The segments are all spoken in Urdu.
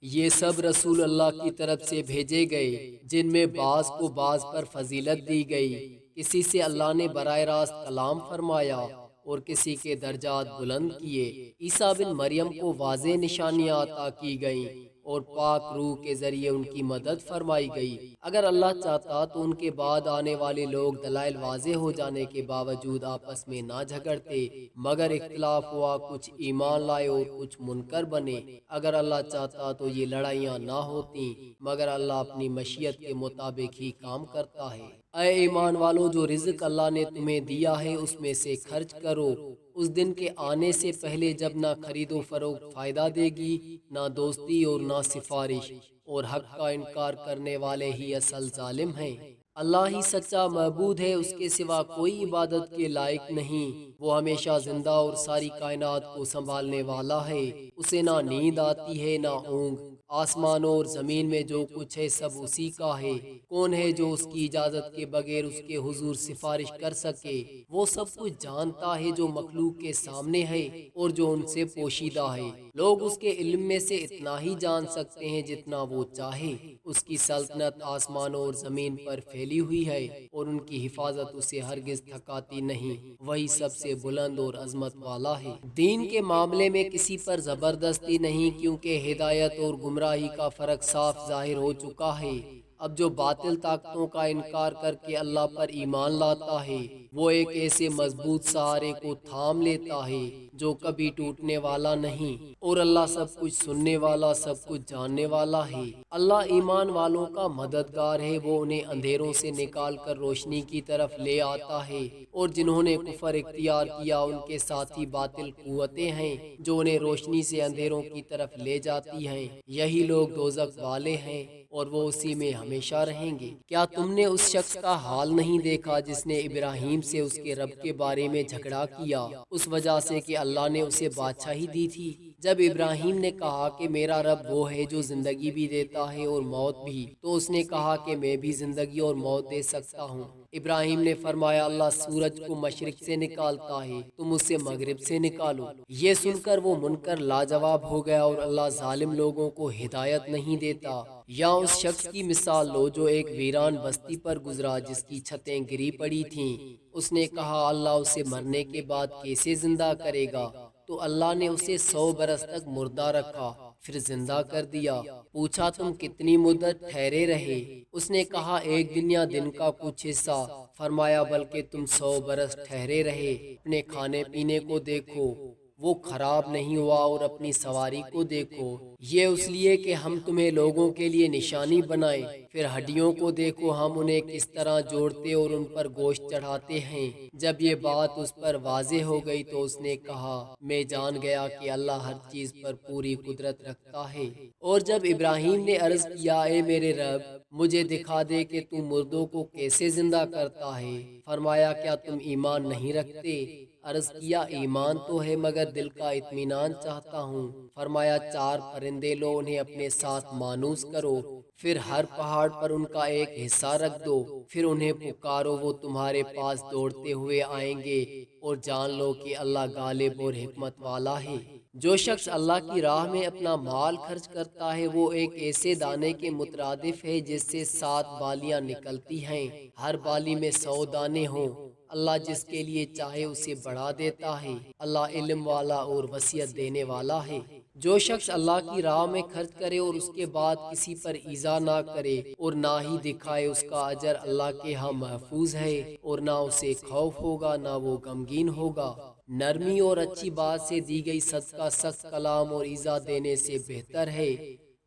یہ سب رسول اللہ کی طرف سے بھیجے گئے جن میں بعض کو بعض پر فضیلت دی گئی، کسی سے اللہ نے براہ راست کلام فرمایا اور کسی کے درجات بلند کیے۔ عیسیٰ بن مریم کو واضح نشانیاں عطا کی گئیں اور پاک روح کے ذریعے ان کی مدد فرمائی گئی۔ اگر اللہ چاہتا تو ان کے بعد آنے والے لوگ دلائل واضح ہو جانے کے باوجود آپس میں نہ جھگڑتے، مگر اختلاف ہوا، کچھ ایمان لائے اور کچھ منکر بنے۔ اگر اللہ چاہتا تو یہ لڑائیاں نہ ہوتیں، مگر اللہ اپنی مشیت کے مطابق ہی کام کرتا ہے۔ اے ایمان والو، جو رزق اللہ نے تمہیں دیا ہے اس میں سے خرچ کرو، اس دن کے آنے سے پہلے جب نہ خرید و فروخت فائدہ دے گی، نہ دوستی اور نہ سفارش، اور حق کا انکار کرنے والے ہی اصل ظالم ہیں۔ اللہ ہی سچا معبود ہے، اس کے سوا کوئی عبادت کے لائق نہیں۔ وہ ہمیشہ زندہ اور ساری کائنات کو سنبھالنے والا ہے، اسے نہ نیند آتی ہے نہ اونگ۔ آسمانوں اور زمین میں جو کچھ ہے سب اسی کا ہے۔ کون ہے جو اس کی اجازت کے بغیر اس کے حضور سفارش کر سکے؟ وہ سب کچھ جانتا ہے جو مخلوق کے سامنے ہے اور جو ان سے پوشیدہ ہے۔ لوگ اس کے علم میں سے اتنا ہی جان سکتے ہیں جتنا وہ چاہے۔ اس کی سلطنت آسمانوں اور زمین پر پھیلی ہوئی ہے اور ان کی حفاظت اسے ہرگز تھکاتی نہیں۔ وہی سب سے بلند اور عظمت والا ہے۔ دین کے معاملے میں کسی پر زبردستی نہیں، کیونکہ ہدایت اور گمراہی کا فرق صاف ظاہر ہو چکا ہے۔ اب جو باطل طاقتوں کا انکار کر کے اللہ پر ایمان لاتا ہے، وہ ایک ایسے مضبوط سہارے کو تھام لیتا ہے جو کبھی ٹوٹنے والا نہیں، اور اللہ سب کچھ سننے والا، سب کچھ جاننے والا ہے۔ اللہ ایمان والوں کا مددگار ہے، وہ انہیں اندھیروں سے نکال کر روشنی کی طرف لے آتا ہے، اور جنہوں نے کفر اختیار کیا ان کے ساتھی باطل قوتیں ہیں جو انہیں روشنی سے اندھیروں کی طرف لے جاتی ہیں۔ یہی لوگ دوزخ والے ہیں اور وہ اسی میں ہمیشہ رہیں گے۔ کیا تم نے اس شخص کا حال نہیں دیکھا جس نے ابراہیم سے اس کے رب کے بارے میں جھگڑا کیا، اس وجہ سے کہ اللہ نے اسے بادشاہی دی تھی؟ جب ابراہیم نے کہا کہ میرا رب وہ ہے جو زندگی بھی دیتا ہے اور موت بھی، تو اس نے کہا کہ میں بھی زندگی اور موت دے سکتا ہوں۔ ابراہیم نے فرمایا اللہ سورج کو مشرق سے نکالتا ہے، تم اسے مغرب سے نکالو۔ یہ سن کر وہ منکر لاجواب ہو گیا، اور اللہ ظالم لوگوں کو ہدایت نہیں دیتا۔ یا اس شخص کی مثال لو جو ایک ویران بستی پر گزرا جس کی چھتیں گری پڑی تھیں۔ اس نے کہا اللہ اسے مرنے کے بعد کیسے زندہ کرے گا؟ تو اللہ نے اسے 100 برس تک مردہ رکھا، پھر زندہ کر دیا۔ پوچھا تم کتنی مدت ٹھہرے رہے؟ اس نے کہا ایک دن یا دن کا کچھ حصہ۔ فرمایا بلکہ تم 100 برس ٹھہرے رہے۔ اپنے کھانے پینے کو دیکھو، وہ خراب نہیں ہوا، اور اپنی سواری کو دیکھو، یہ اس لیے کہ ہم تمہیں لوگوں کے لیے نشانی بنائیں۔ پھر ہڈیوں کو دیکھو، ہم انہیں کس طرح جوڑتے اور ان پر گوشت چڑھاتے ہیں۔ جب یہ بات اس پر واضح ہو گئی تو اس نے کہا میں جان گیا کہ اللہ ہر چیز پر پوری قدرت رکھتا ہے۔ اور جب ابراہیم نے عرض کیا اے میرے رب، مجھے دکھا دے کہ تو مردوں کو کیسے زندہ کرتا ہے۔ فرمایا کیا تم ایمان نہیں رکھتے؟ عرض کیا ایمان تو ہے مگر دل کا اطمینان چاہتا ہوں۔ فرمایا 4 پرندے لو، انہیں اپنے ساتھ مانوس کرو، پھر ہر پہاڑ پر ان کا ایک حصہ رکھ دو، پھر انہیں پکارو، وہ تمہارے پاس دوڑتے ہوئے آئیں گے، اور جان لو کہ اللہ غالب اور حکمت والا ہے۔ جو شخص اللہ کی راہ میں اپنا مال خرچ کرتا ہے وہ ایک ایسے دانے کے مترادف ہے جس سے 7 بالیاں نکلتی ہیں، ہر بالی میں 100 دانے ہوں۔ اللہ جس کے لیے چاہے اسے بڑھا دیتا ہے، اللہ علم والا اور وصیت دینے والا ہے۔ جو شخص اللہ کی راہ میں خرچ کرے اور اس کے بعد کسی پر ایذا نہ کرے اور نہ ہی دکھائے، اس کا اجر اللہ کے ہاں محفوظ ہے، اور نہ اسے خوف ہوگا نہ وہ غمگین ہوگا۔ نرمی اور اچھی بات سے دی گئی صدقہ سخت کلام اور ایذا دینے سے بہتر ہے۔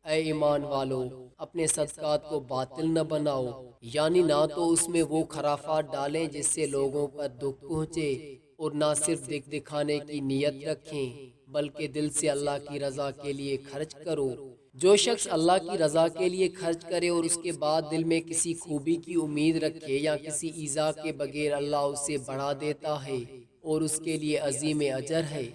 اے ایمان والو، اپنے صدقات کو باطل نہ بناؤ، یعنی نہ تو اس میں وہ خرافات ڈالیں جس سے لوگوں پر دکھ پہنچے، اور نہ صرف دکھانے کی نیت رکھیں، بلکہ دل سے اللہ کی رضا کے لیے خرچ کرو۔ جو شخص اللہ کی رضا کے لیے خرچ کرے اور اس کے بعد دل میں کسی خوبی کی امید رکھے یا کسی ایذا کے بغیر، اللہ اسے بڑھا دیتا ہے اور اس کے لیے عظیم اجر ہے۔